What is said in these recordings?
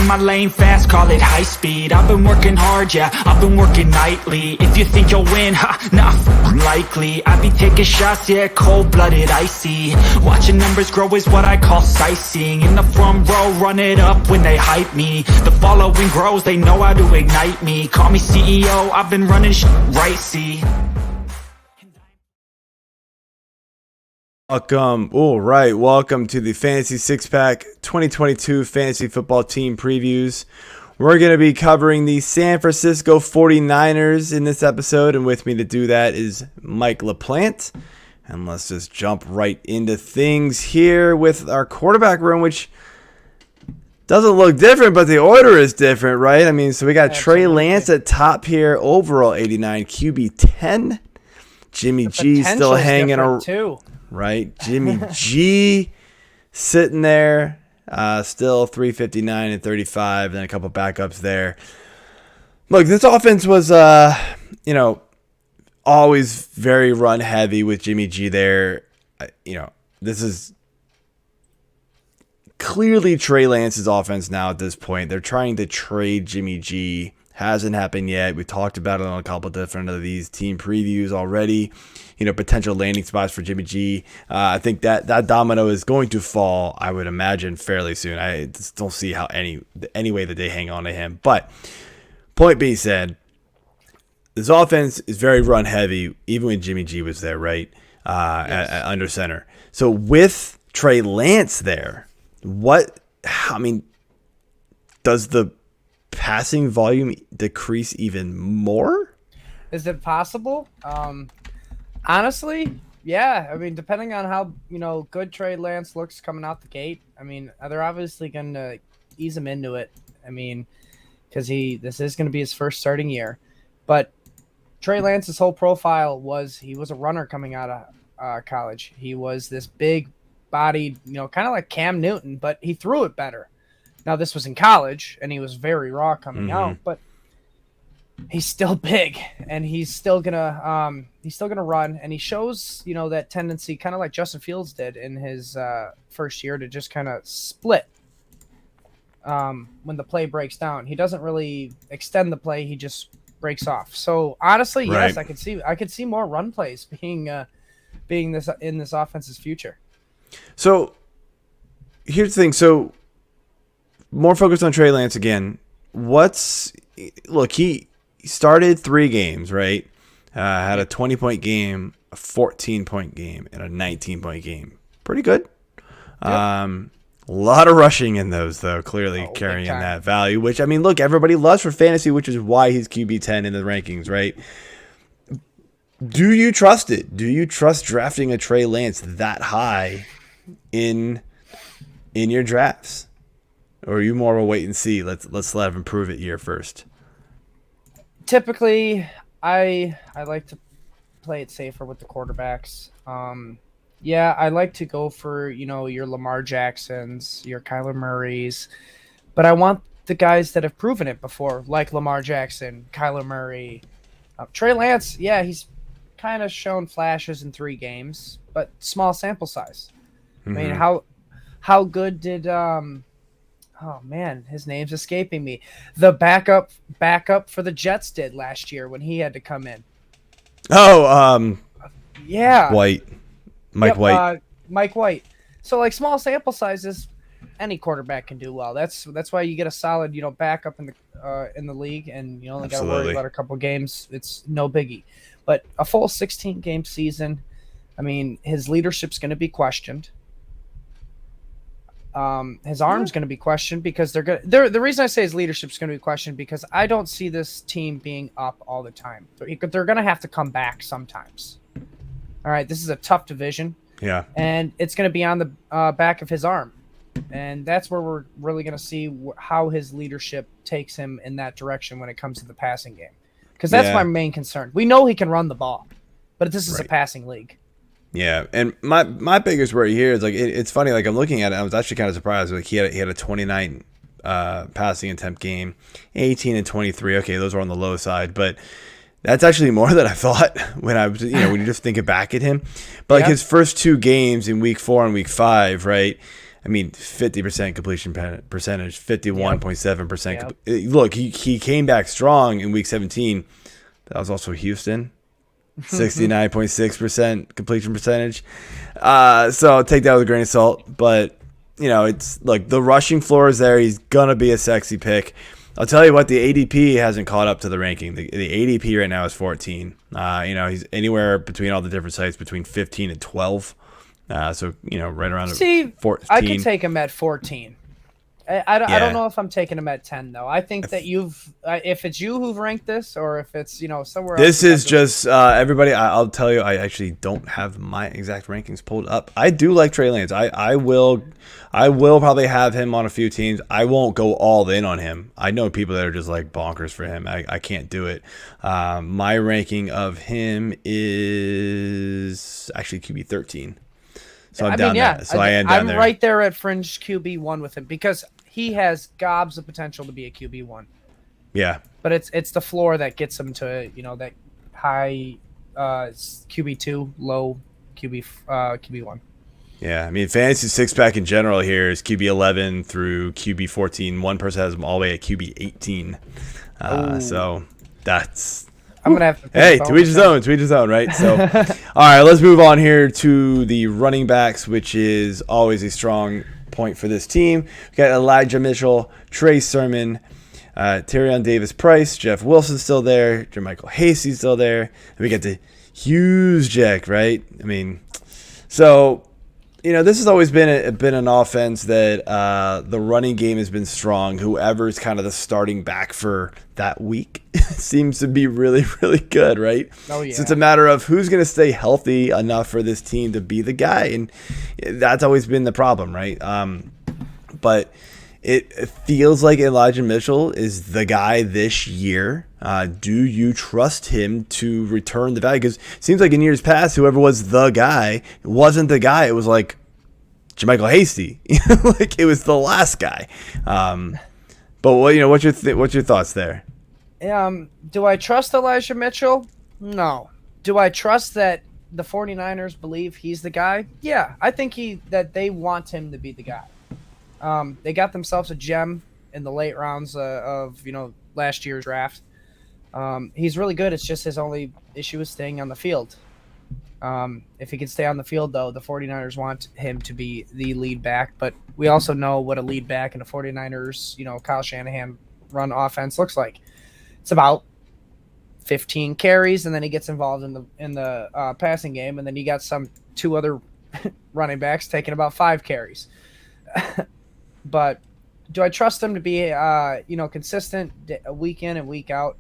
in my lane fast, call it high speed. I've been working hard, yeah, I've been working nightly. If you think you'll win, nah, likely. I be taking shots, yeah, cold-blooded, icy. Watching numbers grow is what I call sightseeing. In the front row, run it up when they hype me. The following grows, they know how to ignite me. Call me CEO, I've been running right, see. Welcome to the Fantasy Six Pack 2022 Fantasy Football Team Previews. We're going to be covering the San Francisco 49ers in this episode, and with me to do that is Mike LaPlant. And let's just jump right into things here with our quarterback room, which doesn't look different, but the order is different, right? I mean, so we got Trey Lance at top here, overall 89, QB 10. Jimmy G still hanging around too. Right, Jimmy G sitting there, still 359 and 35, and then a couple backups there. Look, this offense was, always very run heavy with Jimmy G there. This is clearly Trey Lance's offense now at this point. They're trying to trade Jimmy G. Hasn't happened yet. We talked about it on a couple different of these team previews already. Potential landing spots for Jimmy G. I think that domino is going to fall, I would imagine, fairly soon. I just don't see how any way that they hang on to him. But point being said, this offense is very run heavy, even when Jimmy G was there, right? At under center. So with Trey Lance there, does the passing volume decrease even more? Is it possible? Honestly, yeah. I mean, depending on how good Trey Lance looks coming out the gate, I mean, they're obviously going to ease him into it. I mean, because this is going to be his first starting year. But Trey Lance's whole profile was he was a runner coming out of college. He was this big-bodied, kind of like Cam Newton, but he threw it better. Now, this was in college, and he was very raw coming out, but he's still big, and he's still gonna run, and he shows that tendency, kind of like Justin Fields did in his first year, to just kind of split when the play breaks down. He doesn't really extend the play; he just breaks off. So honestly, yes, I could see more run plays being this in this offense's future. So here's the thing. So more focused on Trey Lance again. He started 3 games, right? Had a 20-point game, a 14-point game, and a 19-point game. Pretty good. Yep. A lot of rushing in those, though, clearly carrying that value, which, I mean, look, everybody loves for fantasy, which is why he's QB 10 in the rankings, right? Do you trust it? Do you trust drafting a Trey Lance that high in your drafts? Or are you more of a wait and see? Let's let him prove it here first. Typically, I like to play it safer with the quarterbacks. I like to go for your Lamar Jacksons, your Kyler Murrays, but I want the guys that have proven it before, like Lamar Jackson, Kyler Murray, Trey Lance. Yeah, he's kind of shown flashes in 3 games, but small sample size. Mm-hmm. I mean, how good did oh man, his name's escaping me. The backup for the Jets did last year when he had to come in. Yeah. Mike White. Mike White. So like small sample sizes, any quarterback can do well. That's why you get a solid, backup in the league, and you only got to worry about a couple games. It's no biggie. But a full 16-game season, I mean, his leadership's going to be questioned. His arm's going to be questioned because the reason I say his leadership's going to be questioned because I don't see this team being up all the time. They're going to have to come back sometimes. All right, this is a tough division. Yeah. And it's going to be on the back of his arm. And that's where we're really going to see how his leadership takes him in that direction when it comes to the passing game. Because that's my main concern. We know he can run the ball, but this is a passing league. Yeah, and my biggest worry here is it's funny. Like I'm looking at it, I was actually kind of surprised. Like he had a 29 passing attempt game, 18 and 23. Okay, those were on the low side, but that's actually more than I thought when I was when you just think back at him. But like his first 2 games in week 4 and week 5, right? I mean, 50% completion percentage, 51.7%. Yep. Look, he came back strong in week 17. That was also Houston. 69.6% completion percentage. So take that with a grain of salt. But, it's like the rushing floor is there. He's going to be a sexy pick. I'll tell you what, the ADP hasn't caught up to the ranking. The ADP right now is 14. He's anywhere between all the different sites between 15 and 12. So, right around 14. I could take him at 14. I don't know if I'm taking him at 10, though. I think that if it's you who've ranked this or if it's, somewhere else. This is just everybody. I'll tell you, I actually don't have my exact rankings pulled up. I do like Trey Lance. I will probably have him on a few teams. I won't go all in on him. I know people that are just like bonkers for him. I can't do it. My ranking of him is actually QB 13. So I'm down there. So I am down there. I'm right there at fringe QB1 with him because he has gobs of potential to be a QB1. Yeah. But it's the floor that gets him to, that high QB2, low QB1. Yeah, I mean, fantasy six-pack in general here is QB 11 through QB 14. One person has them all the way at QB 18. So that's... I'm gonna have to. Hey, to each his own, right? So, all right, let's move on here to the running backs, which is always a strong point for this team. We got Elijah Mitchell, Trey Sermon, Tyrion Davis-Price, Jeff Wilson still there, Jermichael Hasty still there. And we got the Hughes Jack, right? I mean, so this has always been an offense that the running game has been strong. Whoever's kind of the starting back for that week seems to be really, really good, right? Oh, yeah. So it's a matter of who's going to stay healthy enough for this team to be the guy, and that's always been the problem, right? But it feels like Elijah Mitchell is the guy this year. Do you trust him to return the value? Because it seems like in years past, whoever was the guy wasn't the guy. It was like Jermichael Hasty, like it was the last guy. But what's your thoughts there? Do I trust Elijah Mitchell? No. Do I trust that the 49ers believe he's the guy? Yeah, I think that they want him to be the guy. They got themselves a gem in the late rounds of last year's draft. He's really good. It's just his only issue is staying on the field. If he can stay on the field, though, the 49ers want him to be the lead back. But we also know what a lead back in the 49ers, Kyle Shanahan run offense looks like. It's about 15 carries, and then he gets involved in the passing game, and then you got two other running backs taking about 5 carries. But do I trust him to be consistent week in and week out?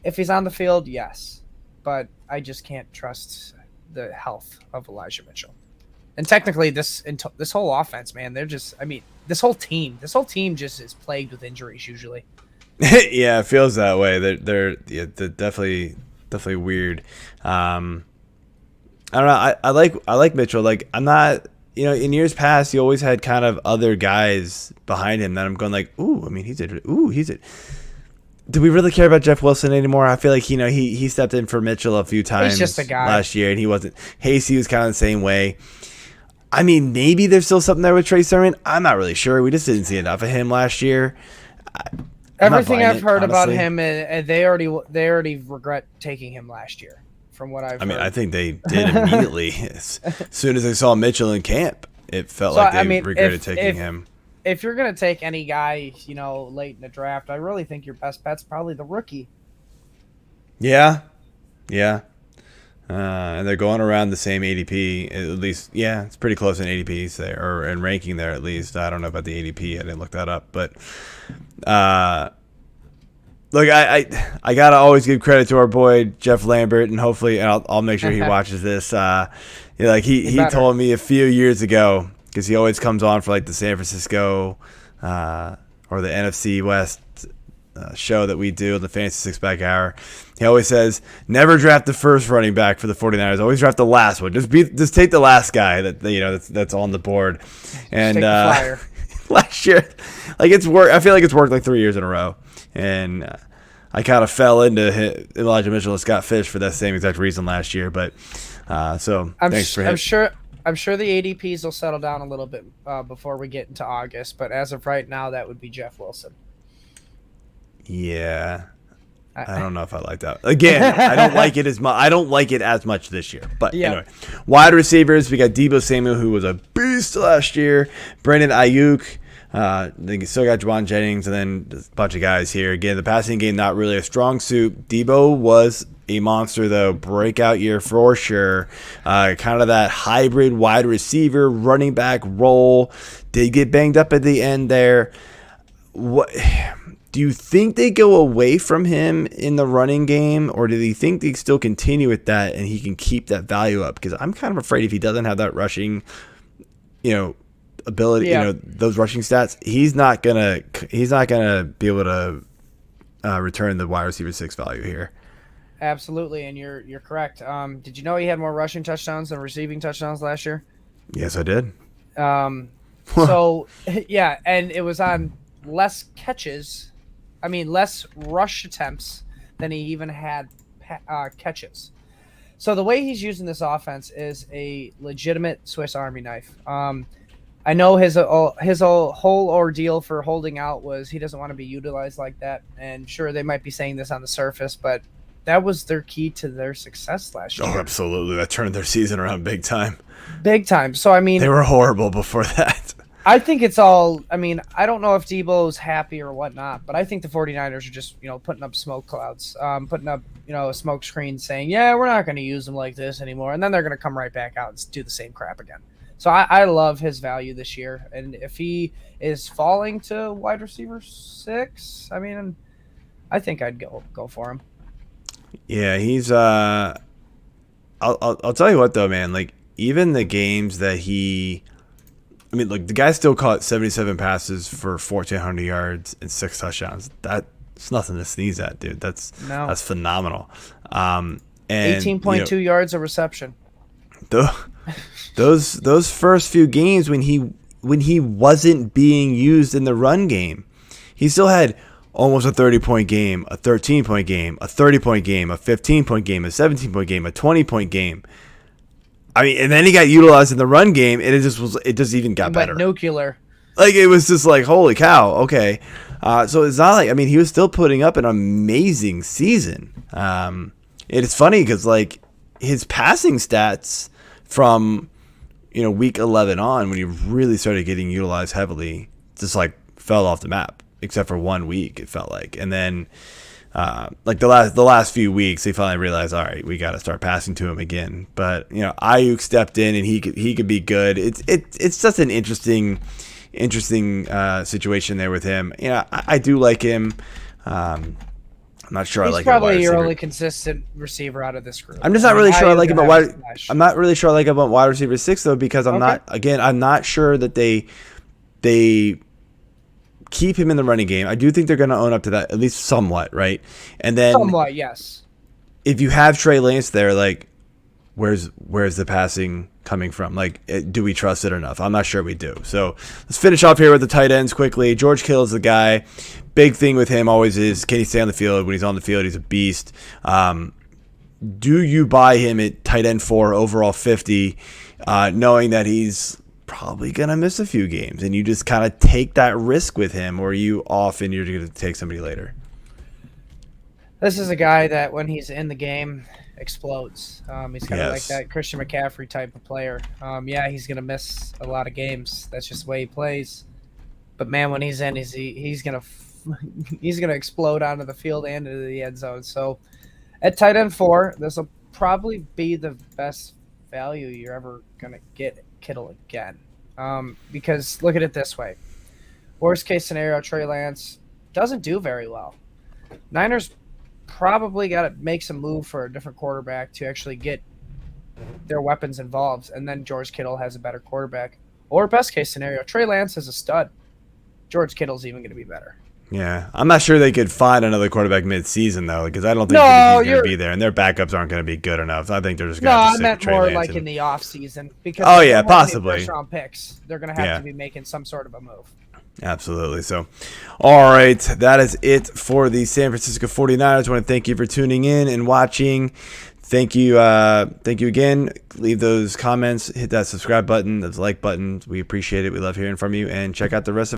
If he's on the field, yes, but I just can't trust the health of Elijah Mitchell. And technically, this whole offense, man, this whole team just is plagued with injuries usually. Yeah, it feels that way. They're definitely weird. I don't know. I like Mitchell. Like, I'm not. In years past, you always had kind of other guys behind him that I'm going like, ooh. I mean, he's it. Do we really care about Jeff Wilson anymore? I feel like he stepped in for Mitchell a few times. He's just a guy last year, and he wasn't. Hasty was kind of the same way. I mean, maybe there's still something there with Trey Sermon. I'm not really sure. We just didn't see enough of him last year. Everything I've heard about him, they already regret taking him last year. From what I've heard. I think they did immediately as soon as they saw Mitchell in camp. It felt like they regretted taking him. If you're gonna take any guy, late in the draft, I really think your best bet's probably the rookie. Yeah. And they're going around the same ADP at least. Yeah, it's pretty close in ADPs there, or in ranking there at least. I don't know about the ADP. I didn't look that up, but look, I gotta always give credit to our boy Jeff Lambert, and hopefully, and I'll make sure he watches this. He told me a few years ago, because he always comes on for like the San Francisco or the NFC West show that we do, the Fantasy Six Pack Hour. He always says, never draft the first running back for the 49ers. Always draft the last one. Just take the last guy that's on the board. And last year, like it's worked. I feel like it's worked like 3 years in a row. And I kind of fell into Elijah Mitchell and Scott Fish for that same exact reason last year. But thanks for him. I'm sure the ADPs will settle down a little bit before we get into August. But as of right now, that would be Jeff Wilson. Yeah. I don't know if I like that. Again, I don't like it as much. I don't like it as much this year. But anyway, wide receivers, we got Deebo Samuel, who was a beast last year. Brandon Ayuk. They still got Juwan Jennings, and then a bunch of guys here. Again, the passing game not really a strong suit. Deebo was a monster, though. Breakout year for sure. Kind of that hybrid wide receiver, running back role. Did get banged up at the end there. What? Do you think they go away from him in the running game, or do you think they still continue with that and he can keep that value up? Because I'm kind of afraid if he doesn't have that rushing, ability, those rushing stats, he's not gonna be able to return the wide receiver 6 value here. Absolutely, and you're correct. Did you know he had more rushing touchdowns than receiving touchdowns last year? Yes, I did. So yeah, and it was on less catches. I mean, less rush attempts than he even had catches. So the way he's using this offense is a legitimate Swiss Army knife. I know his whole ordeal for holding out was he doesn't want to be utilized like that. And sure, they might be saying this on the surface, but that was their key to their success last year. Oh, absolutely. That turned their season around big time. Big time. So, I mean, they were horrible before that. I think it's all, I mean, I don't know if Deebo's happy or whatnot, but I think the 49ers are just, putting up smoke clouds, putting up, a smoke screen saying, yeah, we're not going to use them like this anymore. And then they're going to come right back out and do the same crap again. So I love his value this year. And if he is falling to wide receiver 6, I mean, I think I'd go for him. Yeah, he's, I'll tell you what though, man, like even the games that the guy still caught 77 passes for 1,400 yards and 6 touchdowns. That's nothing to sneeze at, dude. That's phenomenal. And 18.2 yards a reception. Those first few games when he wasn't being used in the run game, he still had almost a 30-point game, a 13-point game, a 30-point game, a 15-point game, a 17-point game, a 20-point game. I mean, and then he got utilized in the run game, and it just even got better. Nuclear. Like, it was just like, holy cow, okay. So it's not like, I mean, he was still putting up an amazing season. It's funny because, like, his passing stats from, week 11 on, when he really started getting utilized heavily, just, like, fell off the map, except for 1 week, it felt like. And then, like the last few weeks, they finally realized, all right, we got to start passing to him again. But Ayuk stepped in, and he could be good. It's just an interesting situation there with him. I do like him. I'm not sure. He's I like probably him your only consistent receiver out of this group. I'm just not really sure I like him at wide. I'm not really sure I like him at wide receiver 6 though, because I'm not sure that they keep him in the running game. I do think they're going to own up to that, at least somewhat, right? And then somewhat, yes. If you have Trey Lance there, like, where's the passing coming from? Like, do we trust it enough? I'm not sure we do. So let's finish off here with the tight ends quickly. George Kittle is the guy. Big thing with him always is, can he stay on the field? When he's on the field, he's a beast. Do you buy him at tight end 4, overall 50, knowing that he's probably going to miss a few games, and you just kind of take that risk with him, or are you off and you're going to take somebody later? This is a guy that when he's in the game explodes. He's kind of like that Christian McCaffrey type of player. He's going to miss a lot of games. That's just the way he plays. But man, when he's in, he's going to explode onto the field and into the end zone. So at tight end 4, this will probably be the best value you're ever going to get Kittle again. Because look at it this way. Worst case scenario, Trey Lance doesn't do very well. Niners probably got to make some move for a different quarterback to actually get their weapons involved, and then George Kittle has a better quarterback. Or best case scenario, Trey Lance is a stud. George Kittle's even going to be better. Yeah, I'm not sure they could find another quarterback mid-season though, because I don't think he's going to be there, and their backups aren't going to be good enough. I think they're just going to have to stick with Trey Lance. No, I meant more like in the off season, because possibly first round picks. They're going to have to be making some sort of a move. Absolutely. So, all right, that is it for the San Francisco 49ers. I want to thank you for tuning in and watching. Thank you again. Leave those comments, hit that subscribe button, those like buttons. We appreciate it. We love hearing from you, and check out the rest of